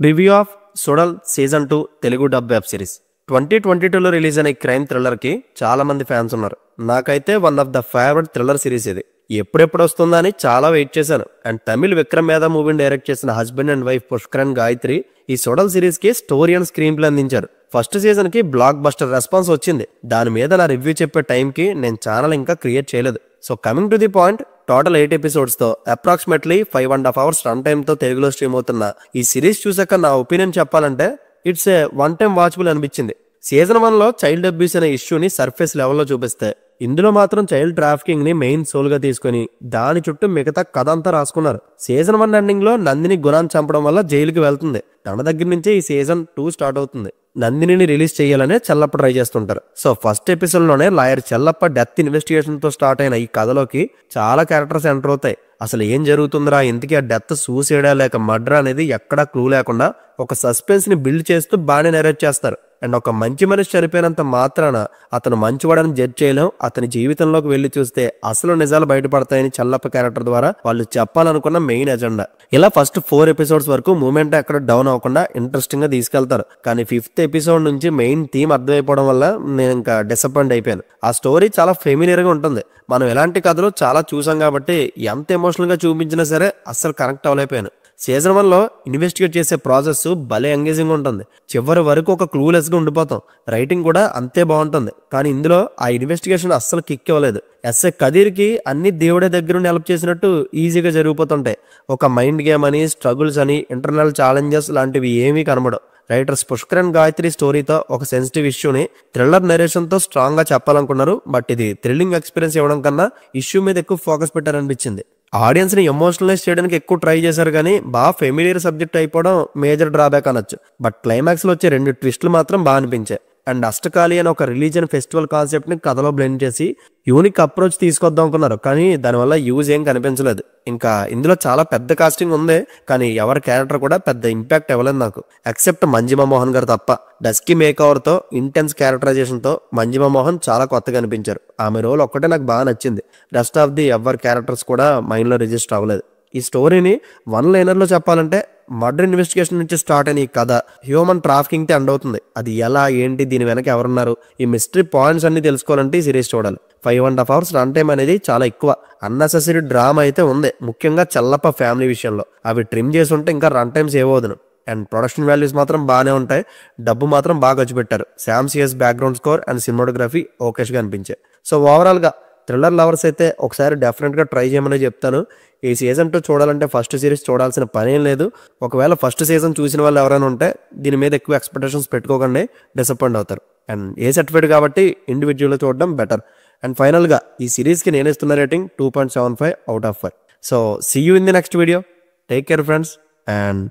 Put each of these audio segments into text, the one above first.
Review of సోడల్ season 2 Telugu dub web series 2022లో release అయిన క్రైమ్ థ్రిల్లర్ కి చాలా మంది ఫ్యాన్స్ ఉన్నారు. నాకైతే one of the favourite thriller series ఇది. ఎప్పుడెప్పుడు వస్తుందా అని చాలా వెయిట్ చేశాను. అండ్ తమిళ్ విక్రమ్ మేధా మూవీని డైరెక్ట్ చేసిన husband and wife Pushkaran Gayatri ఈ సోడల్ సిరీస్ కి స్టోరీ అండ్ స్క్రీన్ ప్లే అందించారు. ఫస్ట్ సీజన్ కి బ్లాక్ బస్టర్ రెస్పాన్స్ వచ్చింది. దాని మీద నా రివ్యూ చెప్పే టైంకి నేను ఛానల్ ఇంకా క్రియేట్ చేయలేదు. So coming to the point, total 8 episodes తో అప్రాక్సిమేట్లీ 5.5 hours రన్ టైమ్ తో తెలుగులో స్ట్రీమ్ అవుతున్న ఈ సిరీస్ చూసాక నా ఒపీనియన్ చెప్పాలంటే it's a one time watchable అనిపించింది. సీజన్ 1 లో చైల్డ్ అబ్యూస్ అనే ఇష్యూని సర్ఫేస్ లెవెల్లో చూపిస్తే, ఇందులో మాత్రం చైల్డ్ ట్రాఫికింగ్ ని మెయిన్ సోల్ గా తీసుకుని దాని చుట్టూ మిగతా కథ అంతా రాసుకున్నారు. సీజన్ 1 ఎండింగ్ లో నందిని గుణాన్ని చంపడం వల్ల జైలుకి వెళ్తుంది. తన దగ్గర నుంచే ఈ సీజన్ 2 స్టార్ట్ అవుతుంది. నందినిని రిలీజ్ చేయాలనే చెల్లప్ప ట్రై చేస్తుంటారు. సో ఫస్ట్ ఎపిసోడ్ లోనే లాయర్ చెల్లప్ప డెత్ ఇన్వెస్టిగేషన్ తో స్టార్ట్ అయిన ఈ కథలోకి చాలా క్యారెక్టర్స్ ఎంటర్ అవుతాయి. అసలు ఏం జరుగుతుందిరా, ఇంతకీ ఆ డెత్ సూసైడా లేక మర్డర్ అనేది ఎక్కడా క్లూ లేకుండా ఒక సస్పెన్స్ ని బిల్డ్ చేస్తూ బాగానే నెరేట్ చేస్తారు. అండ్ ఒక మంచి మనిషి చనిపోయినంత మాత్రాన అతను మంచివాడని జడ్జ్ చేయలేం. అతని జీవితంలోకి వెళ్లి చూస్తే అసలు నిజాలు బయటపడతాయని చల్లప్ప క్యారెక్టర్ ద్వారా వాళ్ళు చెప్పాలనుకున్న మెయిన్ ఎజెండా. ఇలా ఫస్ట్ 4 ఎపిసోడ్స్ వరకు మూమెంట్ ఎక్కడ డౌన్ అవ్వకుండా ఇంట్రెస్టింగ్ గా తీసుకెళ్తారు. కానీ 5th ఎపిసోడ్ నుంచి మెయిన్ థీమ్ అర్థమైపోవడం వల్ల నేను ఇంకా డిసప్పాయింట్ అయిపోయాను. ఆ స్టోరీ చాలా ఫెమిలియర్ గా ఉంటుంది. మనం ఎలాంటి కథలు చాలా చూసాం కాబట్టి ఎంత ఎమోషనల్ గా చూపించినా సరే అస్సలు కనెక్ట్ అవ్వలేకపోయాను. సీజన్ 1 లో ఇన్వెస్టిగేట్ చేసే ప్రాసెస్ భలే ఎంగేజింగ్ ఉంటుంది. చివరి వరకు ఒక క్లూలెస్ గా ఉండిపోతాం. రైటింగ్ కూడా అంతే బాగుంటుంది. కానీ ఇందులో ఆ ఇన్వెస్టిగేషన్ అస్సలు కిక్ ఇవ్వలేదు. ఎస్ఏ కదీర్ కి అన్ని దేవుడే దగ్గర హెల్ప్ చేసినట్టు ఈజీగా జరిగిపోతుంటాయి. ఒక మైండ్ గేమ్ అని, స్ట్రగుల్స్ అని, ఇంటర్నల్ ఛాలెంజెస్ లాంటివి ఏమీ కనబడవు. రైటర్స్ పుష్కరన్ గాయత్రి స్టోరీతో ఒక సెన్సిటివ్ ఇష్యూని థ్రిల్లర్ నెరేషన్ తో స్ట్రాంగ్ గా చెప్పాలనుకున్నారు. బట్ ఇది థ్రిల్లింగ్ ఎక్స్పీరియన్స్ ఇవ్వడం కన్నా ఇష్యూ మీద ఎక్కువ ఫోకస్ పెట్టారనిపించింది. ఆడియన్స్ ని ఎమోషనలైజ్ చేయడానికి ఎక్కువ ట్రై చేశారు, కానీ బాగా ఫెమిలియర్ సబ్జెక్ట్ అయిపోవడం మేజర్ డ్రాబ్యాక్ అనొచ్చు. బట్ క్లైమాక్స్ లో వచ్చే 2 ట్విస్టులు మాత్రం బాగా అనిపించాయి. అండ్ అష్టకాళి అని ఒక రిలీజియన్ ఫెస్టివల్ కాన్సెప్ట్ ని కథలో బ్లెండ్ చేసి యూనిక్ అప్రోచ్ తీసుకొద్దాం అనుకున్నారు, కానీ దానివల్ల యూజ్ ఏం కనిపించలేదు. ఇంకా ఇందులో చాలా పెద్ద కాస్టింగ్ ఉంది, కానీ ఎవరి క్యారెక్టర్ కూడా పెద్ద ఇంపాక్ట్ ఇవ్వలేదు నాకు, ఎక్సెప్ట్ మంజిమా మోహన్ గారు తప్ప. డస్కీ మేకవర్ తో ఇంటెన్స్ క్యారెక్టరైజేషన్ తో మంజిమా మోహన్ చాలా కొత్తగా అనిపించారు. ఆమె రోల్ ఒక్కటే నాకు బాగా నచ్చింది. రెస్ట్ ఆఫ్ ది ఎవరి క్యారెక్టర్స్ కూడా మైండ్ లో రిజిస్టర్ అవ్వలేదు. ఈ స్టోరీని 1 లైనర్ లో చెప్పాలంటే, మర్డర్ ఇన్వెస్టిగేషన్ నుంచి స్టార్ట్ అయిన ఈ కథ హ్యూమన్ ట్రాఫికింగ్ తో ఎండ్ అవుతుంది. అది ఎలా, ఏంటి, దీని వెనక ఎవరున్నారు, ఈ మిస్టరీ పాయింట్స్ అన్ని తెలుసుకోవాలంటే ఈ సిరీస్ చూడాలి. 5.5 hours రన్ టైం అనేది చాలా ఎక్కువ. అన్నెసెసరీ డ్రామా అయితే ఉంది, ముఖ్యంగా చల్లప్ప ఫ్యామిలీ విషయంలో. అవి ట్రిమ్ చేసి ఉంటే ఇంకా రన్ టైం సేవ్ అవుతుంది. అండ్ ప్రొడక్షన్ వాల్యూస్ మాత్రం బాగానే ఉంటాయి. డబ్బు మాత్రం బాగా ఖర్చు పెట్టారు. Sam CS background score and cinematography ఓకేష్గా అనిపించాయి. సో ఓవరాల్ గా థ్రిల్లర్ లవర్స్ అయితే ఒకసారి డెఫినెట్ గా ట్రై చేయమని చెప్తాను. ఈ సీజన్ 2 చూడాలంటే ఫస్ట్ సిరీస్ చూడాల్సిన పనేం లేదు. ఒకవేళ ఫస్ట్ సీజన్ చూసిన వాళ్ళు ఎవరైనా ఉంటే దీని మీద ఎక్కువ ఎక్స్పెక్టేషన్స్ పెట్టుకోకండి, డిసప్పాయింట్ అవుతారు. అండ్ ఏ సర్టిఫికేట్ కాబట్టి ఇండివిజువల్గా చూడడం బెటర్. అండ్ ఫైనల్ గా ఈ సిరీస్ కి నేను ఇస్తున్న rating 2.75 out of 5. So see you in the next video. Take care friends and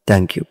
thank you.